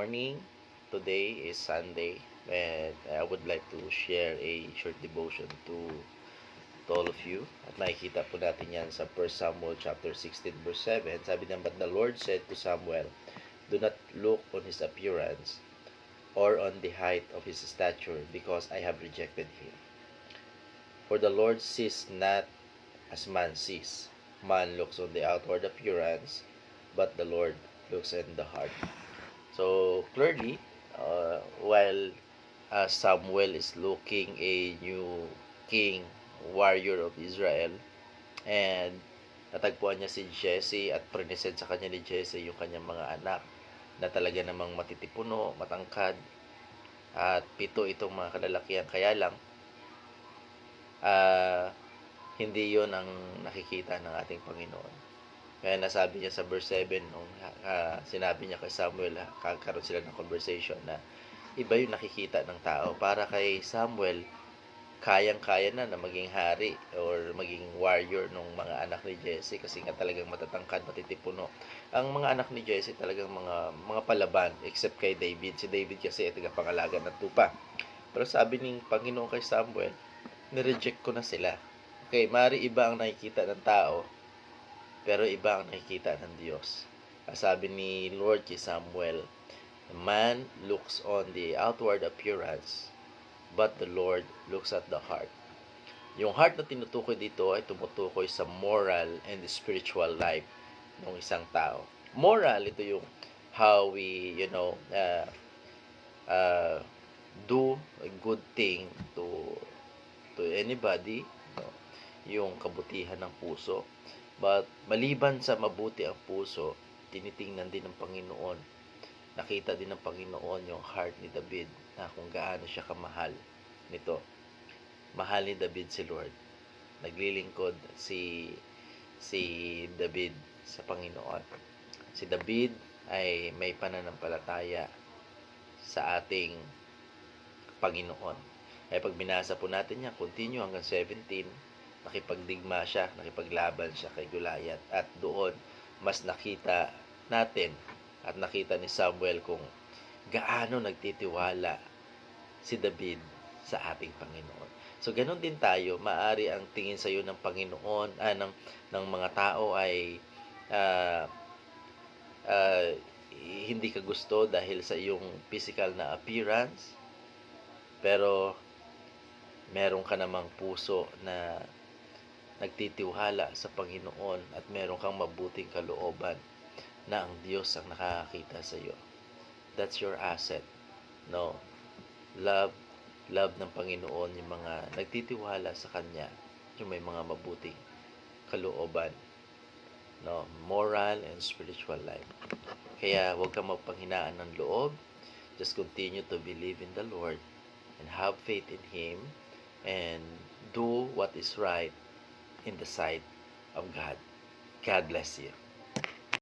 morning. Today is Sunday, and I would like to share a short devotion to all of you. At makikita po natin yan sa 1 Samuel chapter 16 verse 7. Sabi niya, "But the Lord said to Samuel, do not look on his appearance or on the height of his stature, because I have rejected him. For the Lord sees not as man sees. Man looks on the outward appearance, but the Lord looks in the heart." So clearly, while Samuel is looking a new king, warrior of Israel, and natagpuan niya si Jesse at present sa kanya ni Jesse yung kanyang mga anak na talaga namang matitipuno, matangkad, at 7 itong mga kalalakihan. Kaya lang, hindi yon ang nakikita ng ating Panginoon. Kaya nasabi niya sa verse 7, nung sinabi niya kay Samuel, kakaroon sila ng conversation, na iba yung nakikita ng tao. Para kay Samuel, kayang-kaya na maging hari or maging warrior ng mga anak ni Jesse, kasi nga talagang matatangkad, matitipuno. Ang mga anak ni Jesse talagang mga palaban, except kay David. Si David kasi ay tagapangalaga ng tupa. Pero sabi ng Panginoon kay Samuel, nireject ko na sila. Okay, mari iba ang nakikita ng tao, pero iba ang nakikita ng Diyos. Sabi ni Lord kay Samuel, man looks on the outward appearance, but the Lord looks at the heart. Yung heart na tinutukoy dito ay tumutukoy sa moral and spiritual life ng isang tao. Moral, ito yung how we, do a good thing to anybody, yung kabutihan ng puso. But maliban sa mabuti ang puso, tinitingnan din ng Panginoon. Nakita din ng Panginoon yung heart ni David, na kung gaano siya kamahal nito. Mahal ni David si Lord. Naglilingkod si David sa Panginoon. Si David ay may pananampalataya sa ating Panginoon. Kaya pag binasa po natin yan, continue hanggang 17, nakipagdigma siya, nakipaglaban siya kay Goliath, at doon mas nakita natin at nakita ni Samuel kung gaano nagtitiwala si David sa ating Panginoon. So ganoon din tayo, maari ang tingin sa iyo ng Panginoon, ng mga tao ay hindi ka gusto dahil sa iyong physical na appearance, pero meron ka namang puso na nagtitiwala sa Panginoon at meron kang mabuting kalooban na ang Diyos ang nakakakita sa iyo. That's your asset. No? Love ng Panginoon yung mga nagtitiwala sa Kanya, yung may mga mabuting kalooban. No? Moral and spiritual life. Kaya huwag kang magpanghinaan ng loob. Just continue to believe in the Lord and have faith in Him and do what is right in the sight of God. God bless you.